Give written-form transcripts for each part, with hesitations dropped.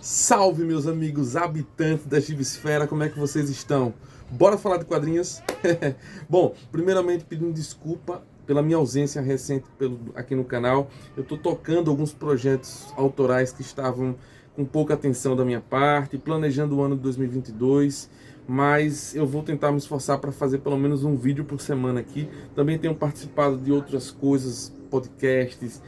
Salve, meus amigos habitantes da Gibsfera, como é que vocês estão? Bora falar de quadrinhos? Bom, primeiramente pedindo desculpa pela minha ausência recente aqui no canal. Eu estou tocando alguns projetos autorais que estavam com pouca atenção da minha parte, planejando o ano de 2022, mas eu vou tentar me esforçar para fazer pelo menos um vídeo por semana aqui. Também tenho participado de outras coisas, podcasts,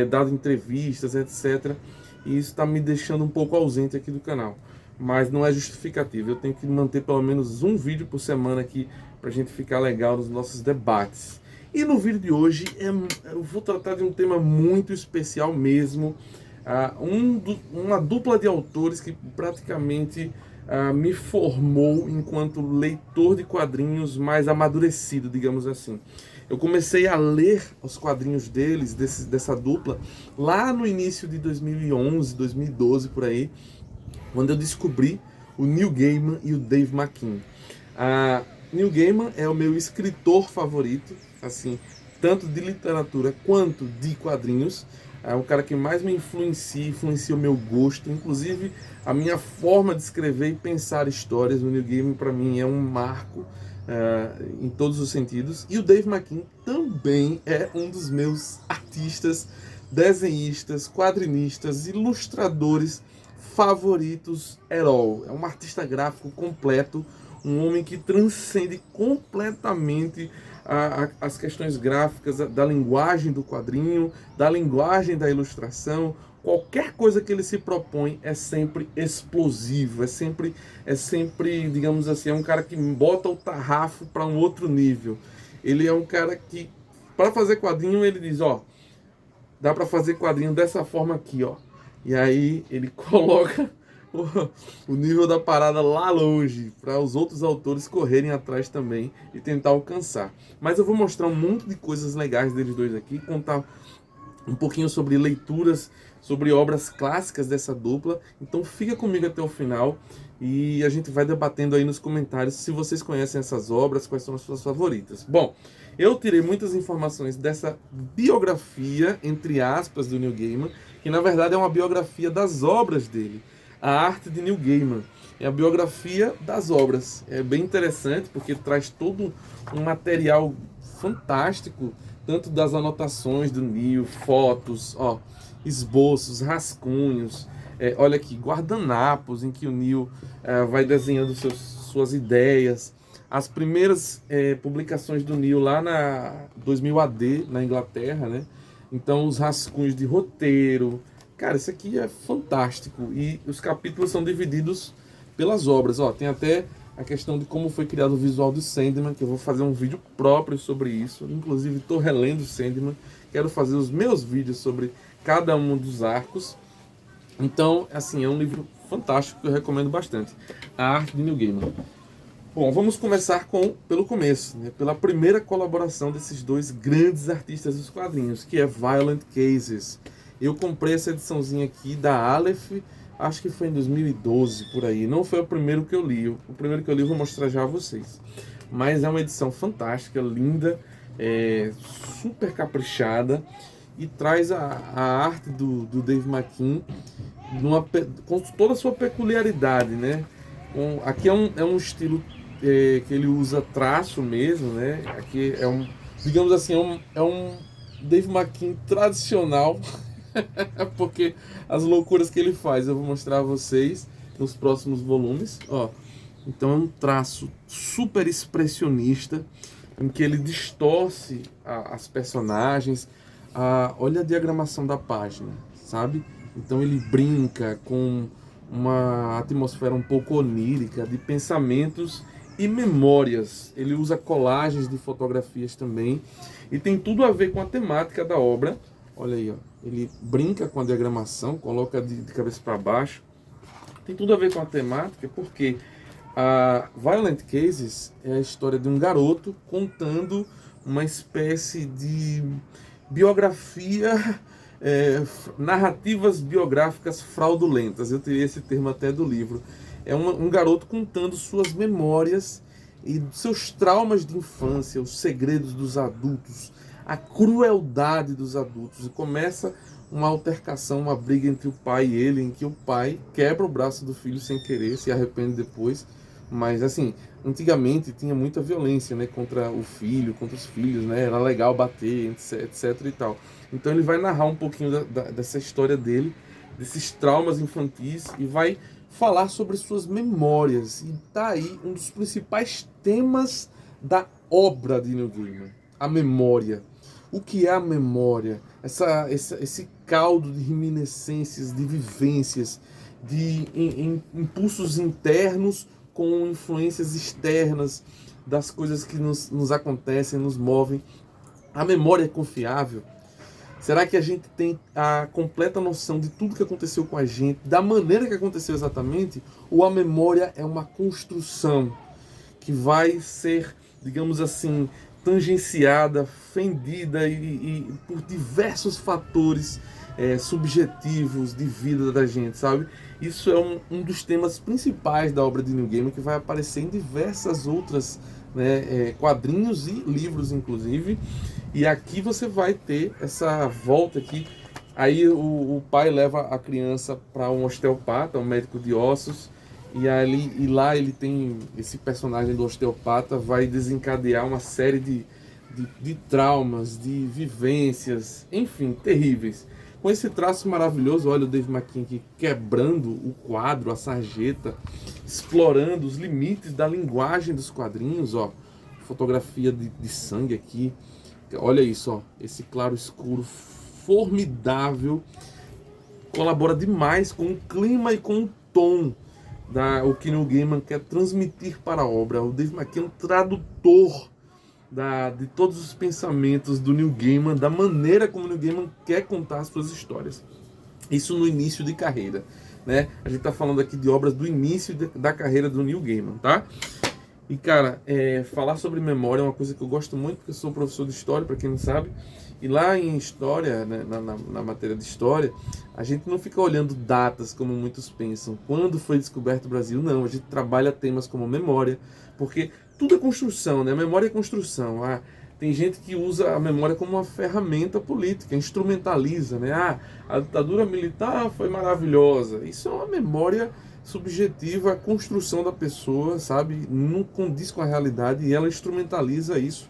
dado entrevistas, etc. E isso está me deixando um pouco ausente aqui do canal. Mas não é justificativo, eu tenho que manter pelo menos um vídeo por semana aqui para a gente ficar legal nos nossos debates. E no vídeo de hoje eu vou tratar de um tema muito especial mesmo. Uma dupla de autores que praticamente me formou enquanto leitor de quadrinhos mais amadurecido, digamos assim. Eu comecei a ler os quadrinhos dessa dupla, lá no início de 2011, 2012, por aí, quando eu descobri o Neil Gaiman e o Dave McKean. Neil Gaiman é o meu escritor favorito, assim, tanto de literatura quanto de quadrinhos. É o cara que mais me influencia o meu gosto, inclusive a minha forma de escrever e pensar histórias. O Neil Gaiman, para mim, é um marco em todos os sentidos. E o Dave McKean também é um dos meus artistas, desenhistas, quadrinistas, ilustradores favoritos at all. É um artista gráfico completo, um homem que transcende completamente as questões gráficas da linguagem do quadrinho, da linguagem da ilustração. Qualquer coisa que ele se propõe é sempre explosivo, é sempre, digamos assim, é um cara que bota o tarrafo para um outro nível. Ele é um cara que, para fazer quadrinho, ele diz, ó, dá para fazer quadrinho dessa forma aqui, ó. E aí ele coloca o nível da parada lá longe, para os outros autores correrem atrás também e tentar alcançar. Mas eu vou mostrar um monte de coisas legais deles dois aqui, contar um pouquinho sobre leituras, sobre obras clássicas dessa dupla. Então fica comigo até o final e a gente vai debatendo aí nos comentários se vocês conhecem essas obras, quais são as suas favoritas. Bom, eu tirei muitas informações dessa biografia, entre aspas, do Neil Gaiman, que na verdade é uma biografia das obras dele. A arte de Neil Gaiman é a biografia das obras. É bem interessante porque traz todo um material fantástico, tanto das anotações do Neil, fotos, ó, esboços, rascunhos, olha aqui, guardanapos em que o Neil vai desenhando suas ideias. As primeiras publicações do Neil lá na 2000 AD, na Inglaterra, né? Então os rascunhos de roteiro. Cara, isso aqui é fantástico. E os capítulos são divididos pelas obras. Ó, tem até a questão de como foi criado o visual do Sandman, que eu vou fazer um vídeo próprio sobre isso. Inclusive, estou relendo o Sandman. Quero fazer os meus vídeos sobre cada um dos arcos. Então, assim, é um livro fantástico que eu recomendo bastante. A arte de Neil Gaiman. Bom, vamos começar pelo começo, né? Pela primeira colaboração desses dois grandes artistas dos quadrinhos, que é Violent Cases. Eu comprei essa ediçãozinha aqui da Aleph, acho que foi em 2012, por aí. Não foi o primeiro que eu li. O primeiro que eu li eu vou mostrar já a vocês. Mas é uma edição fantástica, linda, super caprichada. E traz a arte do Dave McKean com toda a sua peculiaridade, né? Aqui é um estilo que ele usa traço mesmo, né? Aqui digamos assim, é um Dave McKean tradicional. Porque as loucuras que ele faz eu vou mostrar a vocês nos próximos volumes, ó. Então é um traço super expressionista em que ele distorce as personagens. Olha a diagramação da página, sabe? Então ele brinca com uma atmosfera um pouco onírica de pensamentos e memórias. Ele usa colagens de fotografias também e tem tudo a ver com a temática da obra. Olha aí, ó. Ele brinca com a diagramação, coloca de cabeça para baixo. Tem tudo a ver com a temática, porque a Violent Cases é a história de um garoto contando uma espécie de biografia, narrativas biográficas fraudulentas. Eu tirei esse termo até do livro. É um garoto contando suas memórias e seus traumas de infância, os segredos dos adultos, a crueldade dos adultos. E começa uma altercação, uma briga entre o pai e ele, em que o pai quebra o braço do filho sem querer, se arrepende depois. Mas assim, antigamente tinha muita violência, né, contra o filho, contra os filhos, né, era legal bater, etc e tal. Então ele vai narrar um pouquinho dessa história dele, desses traumas infantis, e vai falar sobre suas memórias. E tá aí um dos principais temas da obra de Neil Gaiman, a memória. O que é a memória? Esse caldo de reminiscências, de vivências, de impulsos internos com influências externas das coisas que nos acontecem, nos movem. A memória é confiável? Será que a gente tem a completa noção de tudo que aconteceu com a gente, da maneira que aconteceu exatamente? Ou a memória é uma construção que vai ser, digamos assim, tangenciada, fendida e por diversos fatores subjetivos de vida da gente, sabe? Isso é um dos temas principais da obra de Neil Gaiman, que vai aparecer em diversas outras, né, quadrinhos e livros, inclusive. E aqui você vai ter essa volta aqui. Aí o pai leva a criança para um osteopata, um médico de ossos, e lá ele tem esse personagem do osteopata, vai desencadear uma série de traumas, de vivências, enfim, terríveis. Com esse traço maravilhoso, olha o Dave McKean aqui quebrando o quadro, a sarjeta, explorando os limites da linguagem dos quadrinhos, ó. Fotografia de sangue aqui. Olha isso, ó. Esse claro escuro formidável. Colabora demais com o clima e com o tom o que Neil Gaiman quer transmitir para a obra. O Dave McKean é um tradutor de todos os pensamentos do Neil Gaiman, da maneira como o Neil Gaiman quer contar as suas histórias. Isso no início de carreira, né? A gente está falando aqui de obras do início da carreira do Neil Gaiman, tá? E cara, falar sobre memória é uma coisa que eu gosto muito, porque eu sou professor de história, para quem não sabe. E lá em história, né, na matéria de história, a gente não fica olhando datas como muitos pensam. Quando foi descoberto o Brasil? Não, a gente trabalha temas como memória, porque tudo é construção, né? Memória é construção. Tem gente que usa a memória como uma ferramenta política, instrumentaliza, né? A ditadura militar foi maravilhosa. Isso é uma memória subjetiva, a construção da pessoa, sabe? Não condiz com a realidade e ela instrumentaliza isso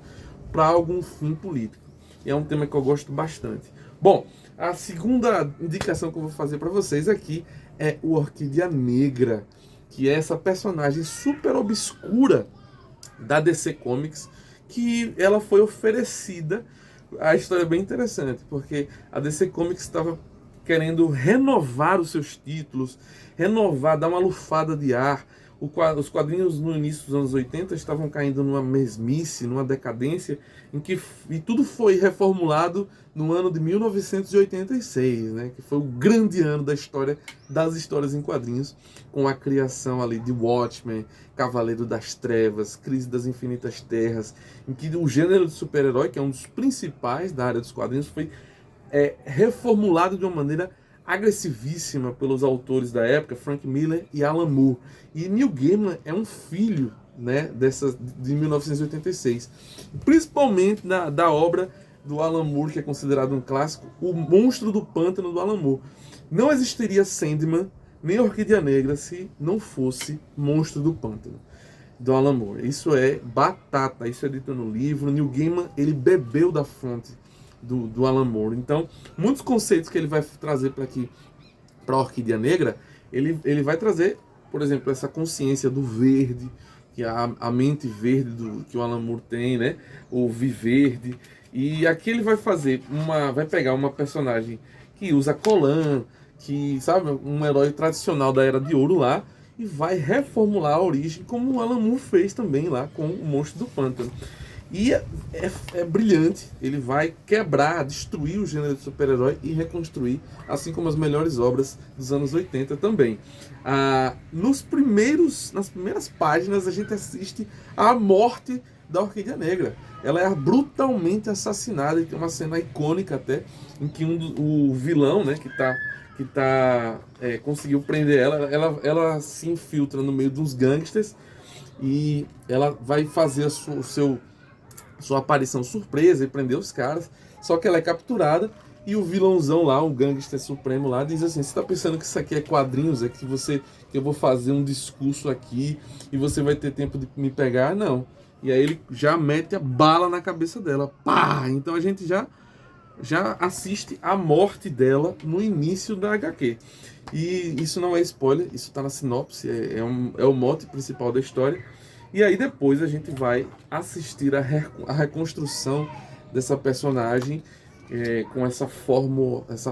para algum fim político. E é um tema que eu gosto bastante. Bom, a segunda indicação que eu vou fazer para vocês aqui é o Orquídea Negra, que é essa personagem super obscura da DC Comics, que ela foi oferecida. A história é bem interessante, porque a DC Comics estava querendo renovar os seus títulos, renovar, dar uma lufada de ar. Os quadrinhos no início dos anos 80 estavam caindo numa mesmice, numa decadência, e tudo foi reformulado no ano de 1986, né, que foi o grande ano da história das histórias em quadrinhos, com a criação ali de Watchmen, Cavaleiro das Trevas, Crise das Infinitas Terras, em que o gênero de super-herói, que é um dos principais da área dos quadrinhos, foi reformulado de uma maneira agressivíssima pelos autores da época, Frank Miller e Alan Moore. E Neil Gaiman é um filho, né, de 1986, principalmente da obra do Alan Moore, que é considerado um clássico, O Monstro do Pântano, do Alan Moore. Não existiria Sandman nem Orquídea Negra se não fosse Monstro do Pântano, do Alan Moore. Isso é batata, isso é dito no livro. Neil Gaiman, ele bebeu da fonte do Alan Moore. Então, muitos conceitos que ele vai trazer para aqui, para a Orquídea Negra, ele vai trazer, por exemplo, essa consciência do verde, que é a mente verde que o Alan Moore tem, né? O Viverde. E aqui ele vai vai pegar uma personagem que usa colã, que, sabe, um herói tradicional da Era de Ouro lá, e vai reformular a origem, como o Alan Moore fez também lá com o Monstro do Pântano. E é brilhante, ele vai quebrar, destruir o gênero de super-herói e reconstruir, assim como as melhores obras dos anos 80 também. Nas primeiras páginas a gente assiste à morte da Orquídea Negra. Ela é brutalmente assassinada, e tem uma cena icônica até, em que o vilão, né, que conseguiu prender ela se infiltra no meio dos gangsters, e ela vai fazer sua aparição surpresa e prender os caras, só que ela é capturada E o vilãozão lá, o gangster supremo lá, diz assim: você tá pensando que isso aqui é quadrinhos? É que que eu vou fazer um discurso aqui e você vai ter tempo de me pegar? Não. E aí ele já mete a bala na cabeça dela. Pá! Então a gente já assiste a morte dela no início da HQ. E isso não é spoiler, isso está na sinopse, é o mote principal da história. E aí depois a gente vai assistir a reconstrução dessa personagem com essa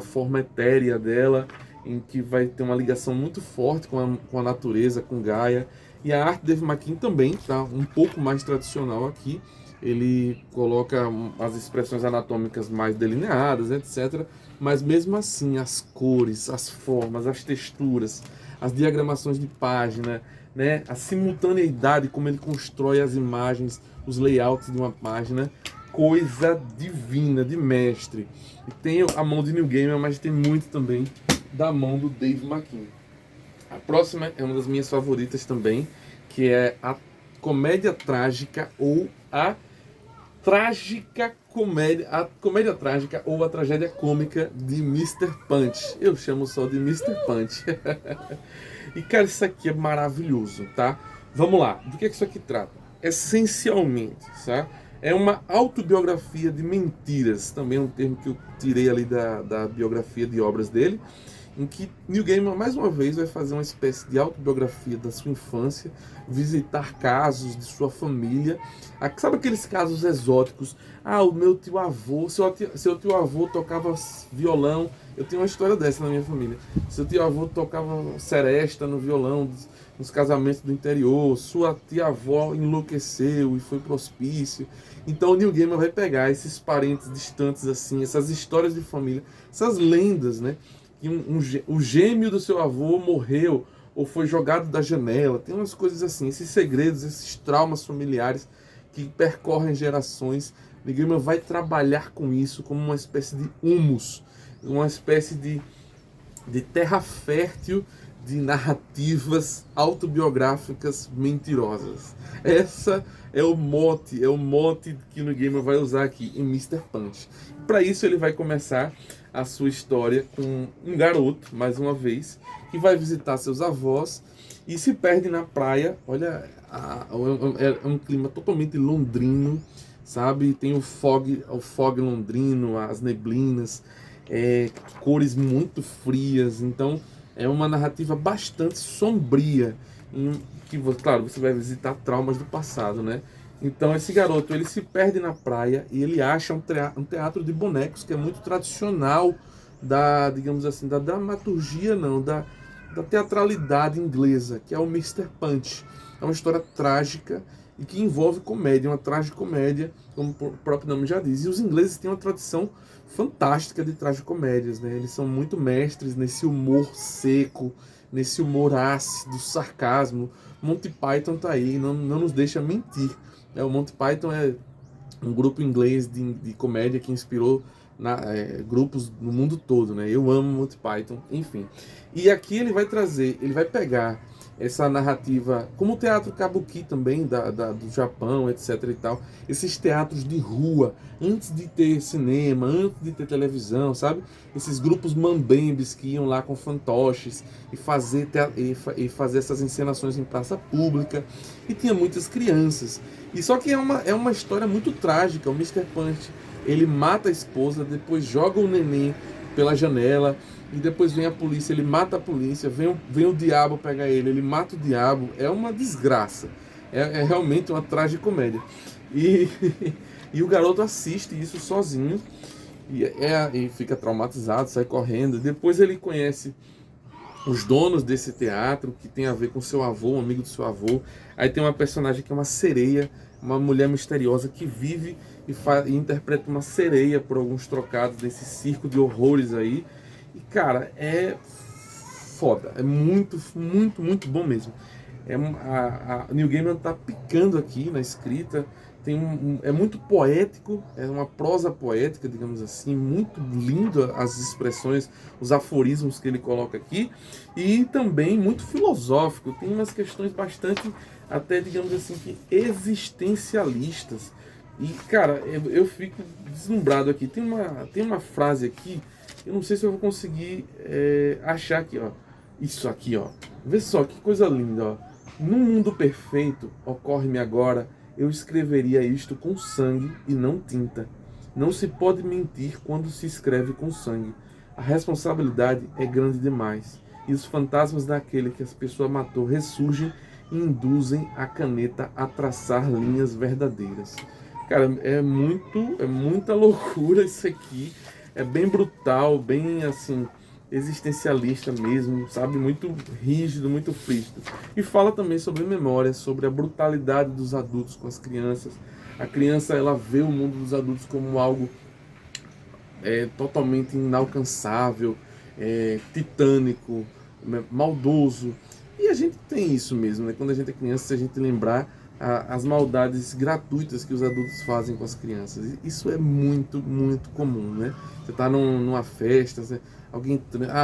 forma etérea dela, em que vai ter uma ligação muito forte com a natureza, com Gaia. E a arte de Dave McKean também está um pouco mais tradicional aqui. Ele coloca as expressões anatômicas mais delineadas, etc. Mas mesmo assim, as cores, as formas, as texturas, as diagramações de página, né, a simultaneidade, como ele constrói as imagens, os layouts de uma página, coisa divina, de mestre. E tem a mão de Neil Gaiman, mas tem muito também da mão do Dave McKean. A próxima é uma das minhas favoritas também, que é a comédia trágica ou a comédia trágica ou a tragédia cômica de Mr. Punch. Eu chamo só de Mr. Punch. E cara, isso aqui é maravilhoso, tá? Vamos lá, do que isso aqui trata? Essencialmente, tá? É uma autobiografia de mentiras, também é um termo que eu tirei ali da biografia de obras dele, em que Neil Gaiman mais uma vez vai fazer uma espécie de autobiografia da sua infância, visitar casos de sua família. Sabe aqueles casos exóticos? Ah, o meu tio-avô, seu tio-avô tocava violão. Eu tenho uma história dessa na minha família. Seu tio-avô tocava seresta no violão nos casamentos do interior. Sua tia-avó enlouqueceu e foi pro hospício. Então o Neil Gaiman vai pegar esses parentes distantes assim, essas histórias de família, essas lendas, né? Que o gêmeo do seu avô morreu ou foi jogado da janela. Tem umas coisas assim, esses segredos, esses traumas familiares que percorrem gerações. Neil Gaiman vai trabalhar com isso como uma espécie de humus, uma espécie de terra fértil de narrativas autobiográficas mentirosas. Essa é o mote que Neil Gaiman vai usar aqui em Mr. Punch. Para isso ele vai começar a sua história com um garoto, mais uma vez, que vai visitar seus avós e se perde na praia. Olha, é um clima totalmente londrino, sabe? Tem o fog londrino, as neblinas, cores muito frias. Então é uma narrativa bastante sombria, que, claro, você vai visitar traumas do passado, né? Então esse garoto, ele se perde na praia e ele acha um teatro de bonecos que é muito tradicional digamos assim, da dramaturgia, não, da teatralidade inglesa, que é o Mr. Punch. É uma história trágica e que envolve comédia, uma tragicomédia, como o próprio nome já diz. E os ingleses têm uma tradição fantástica de tragicomédias, né? Eles são muito mestres nesse humor seco, nesse humor ácido, sarcasmo. Monty Python tá aí, não nos deixa mentir. O Monty Python é um grupo inglês de comédia que inspirou grupos no mundo todo, né? Eu amo Monty Python, enfim. E aqui ele vai pegar essa narrativa, como o teatro kabuki também, do Japão, etc e tal, esses teatros de rua, antes de ter cinema, antes de ter televisão, sabe? Esses grupos mambembes que iam lá com fantoches e fazer essas encenações em praça pública, e tinha muitas crianças. E só que é uma história muito trágica. O Mr. Punch, ele mata a esposa, depois joga o neném pela janela, e depois vem a polícia, ele mata a polícia, vem o diabo pegar ele mata o diabo. É uma desgraça. É realmente uma tragicomédia. E o garoto assiste isso sozinho e fica traumatizado, sai correndo. Depois ele conhece os donos desse teatro, que tem a ver com seu avô, um amigo do seu avô. Aí tem uma personagem que é uma sereia, uma mulher misteriosa que vive e interpreta uma sereia por alguns trocados nesse circo de horrores aí. E cara, é foda, é muito, muito, muito bom mesmo. A Neil Gaiman tá picando aqui na escrita. É muito poético, é uma prosa poética, digamos assim, muito lindo as expressões, os aforismos que ele coloca aqui, e também muito filosófico. Tem umas questões bastante, até digamos assim, que existencialistas. E, cara, eu fico deslumbrado aqui. Tem uma frase aqui, eu não sei se eu vou conseguir achar aqui, ó. Isso aqui, ó. Vê só, que coisa linda, ó. Num mundo perfeito, ocorre-me agora, eu escreveria isto com sangue e não tinta. Não se pode mentir quando se escreve com sangue. A responsabilidade é grande demais. E os fantasmas daquele que as pessoas matou ressurgem e induzem a caneta a traçar linhas verdadeiras. Cara, é muita loucura isso aqui. É bem brutal, bem assim, existencialista mesmo, sabe? Muito rígido, muito frígido. E fala também sobre memória, sobre a brutalidade dos adultos com as crianças. A criança, ela vê o mundo dos adultos como algo totalmente inalcançável, titânico, maldoso. E a gente tem isso mesmo, né? Quando a gente é criança, se a gente lembrar as maldades gratuitas que os adultos fazem com as crianças. Isso é muito, muito comum, né? Você tá numa festa, alguém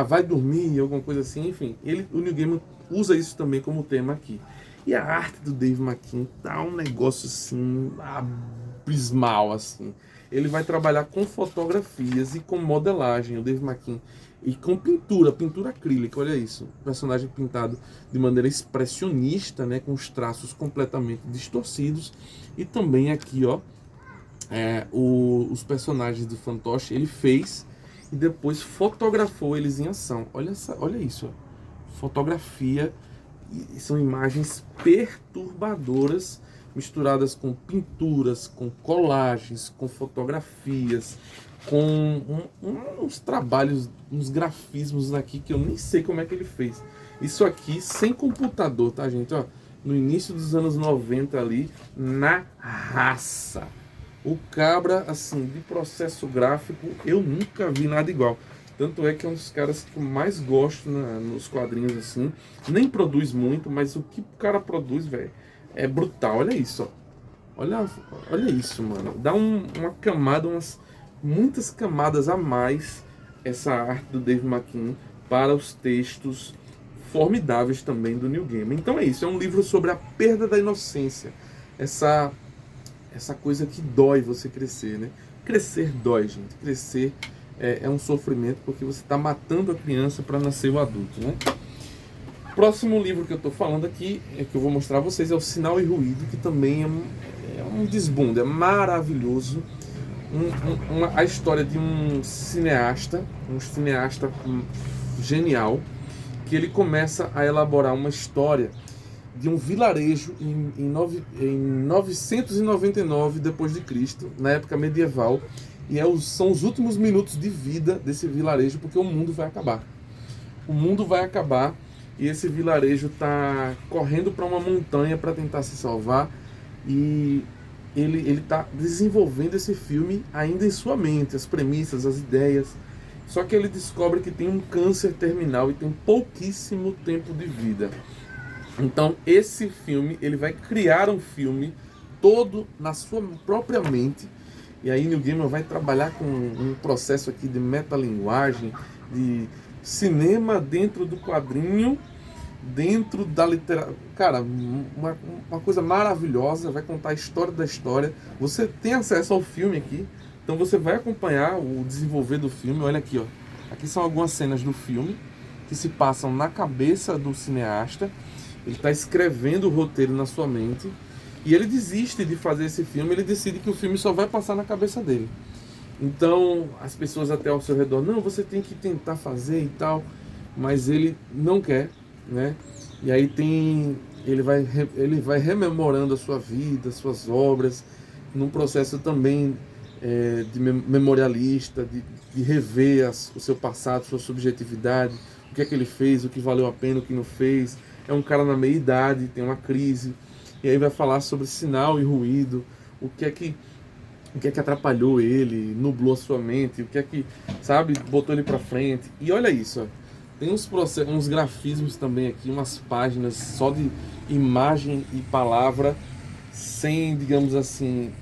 vai dormir, alguma coisa assim, enfim. O Neil Gaiman usa isso também como tema aqui. E a arte do Dave McKean tá um negócio assim, abismal, assim. Ele vai trabalhar com fotografias e com modelagem, o Dave McKean. E com pintura acrílica, olha isso. O personagem pintado de maneira expressionista, né, com os traços completamente distorcidos. E também aqui, ó, os personagens do fantoche, ele fez e depois fotografou eles em ação. Olha isso, ó. Fotografia, e são imagens perturbadoras, misturadas com pinturas, com colagens, com fotografias, com uns trabalhos, uns grafismos aqui que eu nem sei como é que ele fez. Isso aqui sem computador, tá, gente? Ó, no início dos anos 90 ali, na raça. O cabra, assim, de processo gráfico, eu nunca vi nada igual. Tanto é que é um dos caras que eu mais gosto nos quadrinhos, assim. Nem produz muito, mas o que o cara produz, velho, é brutal. Olha isso, ó. Olha isso, mano. Dá uma camada, muitas camadas a mais essa arte do Dave McKean para os textos formidáveis também do Neil Gaiman. Então é isso, é um livro sobre a perda da inocência. Essa coisa que dói você crescer, né? Crescer dói, gente. Crescer é um sofrimento porque você está matando a criança para nascer o adulto, né? Próximo livro que eu estou falando aqui, que eu vou mostrar a vocês, é o Sinal e Ruído, que também é um desbunde, é maravilhoso. A história de um cineasta genial, que ele começa a elaborar uma história de um vilarejo em 999 depois de Cristo, na época medieval, e são os últimos minutos de vida desse vilarejo, porque o mundo vai acabar. O mundo vai acabar e esse vilarejo está correndo para uma montanha para tentar se salvar, e ele está desenvolvendo esse filme ainda em sua mente, as premissas, as ideias. Só que ele descobre que tem um câncer terminal e tem pouquíssimo tempo de vida. Então esse filme, ele vai criar um filme todo na sua própria mente. E aí Neil Gaiman vai trabalhar com um processo aqui de metalinguagem, de cinema dentro do quadrinho, dentro da literatura. Cara, uma coisa maravilhosa. Vai contar a história da história. Você tem acesso ao filme aqui, então você vai acompanhar o desenvolver do filme. Olha aqui, ó. Aqui são algumas cenas do filme que se passam na cabeça do cineasta. Ele está escrevendo o roteiro na sua mente e ele desiste de fazer esse filme. Ele decide que o filme só vai passar na cabeça dele. Então as pessoas até ao seu redor, não, você tem que tentar fazer e tal, mas ele não quer, né? E aí ele vai rememorando a sua vida, as suas obras, num processo também de memorialista, de rever o seu passado, sua subjetividade, o que é que ele fez, o que valeu a pena, o que não fez. É um cara na meia-idade, tem uma crise, e aí vai falar sobre sinal e ruído, o que é que atrapalhou ele, nublou a sua mente, o que é que, sabe, botou ele pra frente. E olha isso, ó. Tem uns grafismos também aqui, umas páginas só de imagem e palavra, sem, digamos assim,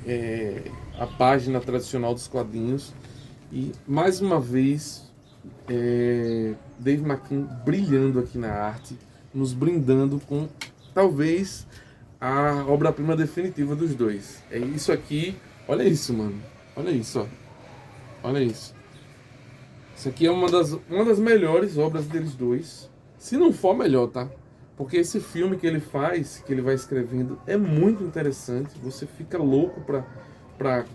a página tradicional dos quadrinhos. E, mais uma vez, Dave McKean brilhando aqui na arte, nos brindando com, talvez, a obra-prima definitiva dos dois. É isso aqui, Olha isso, mano. Olha isso, ó. Olha isso. Isso aqui é uma das melhores obras deles dois. Se não for a melhor, tá? Porque esse filme que ele faz, que ele vai escrevendo, é muito interessante. Você fica louco pra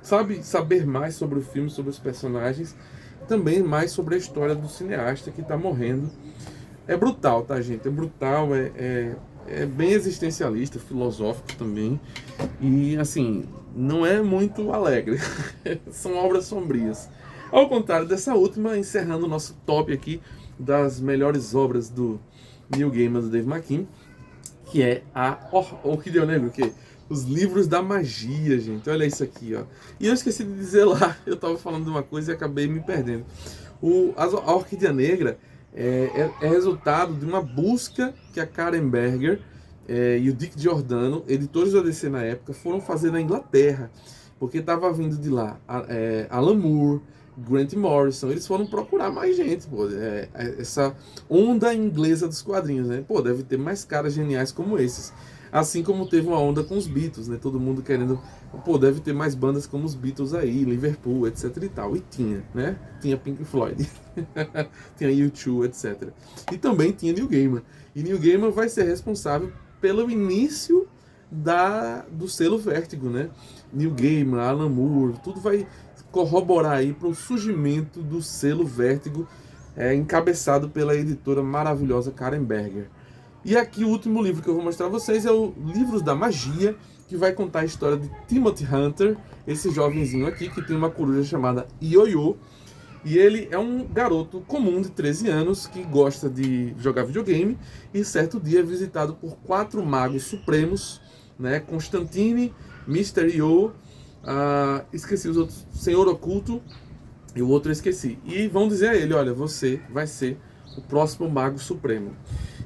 sabe, saber mais sobre o filme, sobre os personagens. Também mais sobre a história do cineasta que tá morrendo. É brutal, tá, gente? É brutal, é bem existencialista, filosófico também. E, assim, não é muito alegre. São obras sombrias. Ao contrário dessa última, encerrando o nosso top aqui das melhores obras do Neil Gaiman, do Dave McKean, que é a Orquídea Negro, que os livros da magia, gente. Olha isso aqui, ó. E eu esqueci de dizer lá, eu tava falando de uma coisa e acabei me perdendo. A Orquídea Negra é resultado de uma busca que a Karen Berger e o Dick Giordano, editores da DC na época, foram fazer na Inglaterra, porque estava vindo de lá Alan Moore, Grant Morrison. Eles foram procurar mais gente, pô, essa onda inglesa dos quadrinhos, né? Pô, deve ter mais caras geniais como esses. Assim como teve uma onda com os Beatles, né? Todo mundo querendo, pô, deve ter mais bandas como os Beatles aí, Liverpool, etc e tal. E tinha, né? Tinha Pink Floyd, tinha U2, etc. E também tinha Neil Gaiman. E Neil Gaiman vai ser responsável pelo início do selo Vértigo, né? Neil Gaiman, Alan Moore, tudo vai corroborar aí para o surgimento do selo Vértigo, encabeçado pela editora maravilhosa Karen Berger. E aqui o último livro que eu vou mostrar a vocês é o Livros da Magia, que vai contar a história de Timothy Hunter, esse jovenzinho aqui que tem uma coruja chamada Ioiô. E ele é um garoto comum de 13 anos que gosta de jogar videogame e certo dia é visitado por 4 magos supremos, né? Constantine, Mr. Io, esqueci os outros, Senhor Oculto e o outro eu esqueci. E vão dizer a ele, olha, você vai ser o próximo mago supremo.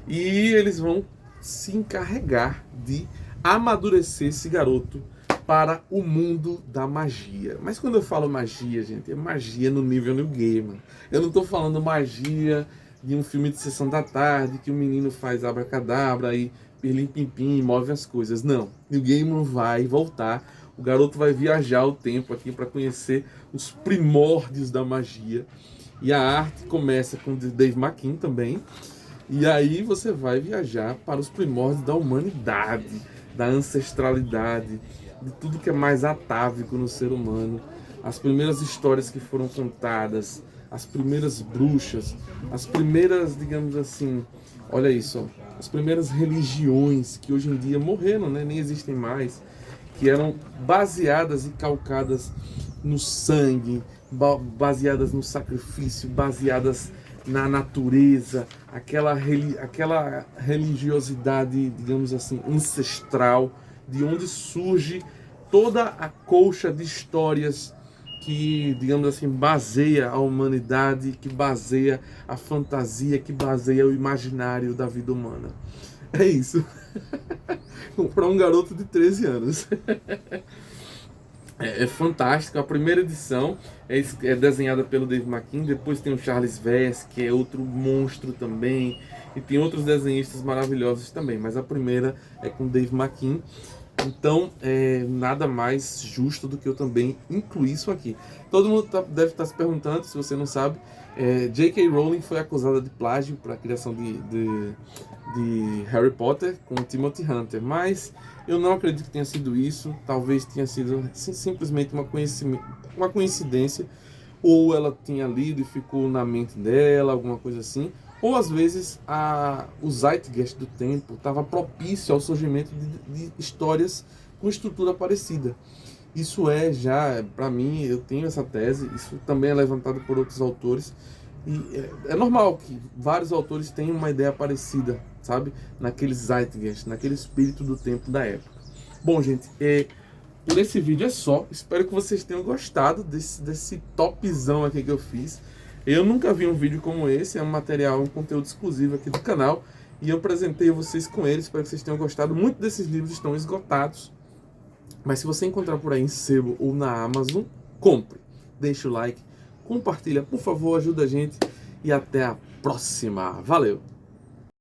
E eles vão se encarregar de amadurecer esse garoto para o mundo da magia. Mas quando eu falo magia, gente, é magia no nível Neil Gaiman. Eu não estou falando magia de um filme de sessão da tarde que o menino faz abracadabra e pirlim-pim-pim, move as coisas. Não, Neil Gaiman vai voltar. O garoto vai viajar o tempo aqui para conhecer os primórdios da magia. E a arte começa com Dave McKean também. E aí você vai viajar para os primórdios da humanidade, da ancestralidade, de tudo que é mais atávico no ser humano. As primeiras histórias que foram contadas, as primeiras bruxas, as primeiras, digamos assim, olha isso, ó, as primeiras religiões que hoje em dia morreram, né, nem existem mais, que eram baseadas e calcadas no sangue, baseadas no sacrifício, baseadas na natureza, aquela religiosidade, digamos assim, ancestral, de onde surge toda a colcha de histórias que, digamos assim, baseia a humanidade, que baseia a fantasia, que baseia o imaginário da vida humana. É isso. Para um garoto de 13 anos. É fantástico. A primeira edição é desenhada pelo Dave McKean. Depois tem o Charles Vess, que é outro monstro também. E tem outros desenhistas maravilhosos também. Mas a primeira é com Dave McKean. Então, nada mais justo do que eu também incluir isso aqui. Todo mundo deve estar se perguntando, se você não sabe, J.K. Rowling foi acusada de plágio para a criação de Harry Potter com Timothy Hunter, mas eu não acredito que tenha sido isso. Talvez tenha sido simplesmente uma coincidência, ou ela tinha lido e ficou na mente dela, alguma coisa assim, ou às vezes o zeitgeist do tempo estava propício ao surgimento de histórias com estrutura parecida. Isso para mim, eu tenho essa tese, isso também é levantado por outros autores, e é normal que vários autores tenham uma ideia parecida, sabe? Naquele zeitgeist, naquele espírito do tempo da época. Bom, gente, por esse vídeo é só. Espero que vocês tenham gostado desse topzão aqui que eu fiz. Eu nunca vi um vídeo como esse, é um material, um conteúdo exclusivo aqui do canal. E eu apresentei vocês com ele, espero que vocês tenham gostado. Muitos desses livros estão esgotados. Mas se você encontrar por aí em sebo ou na Amazon, compre. Deixe o like, compartilha, por favor, ajuda a gente. E até a próxima. Valeu!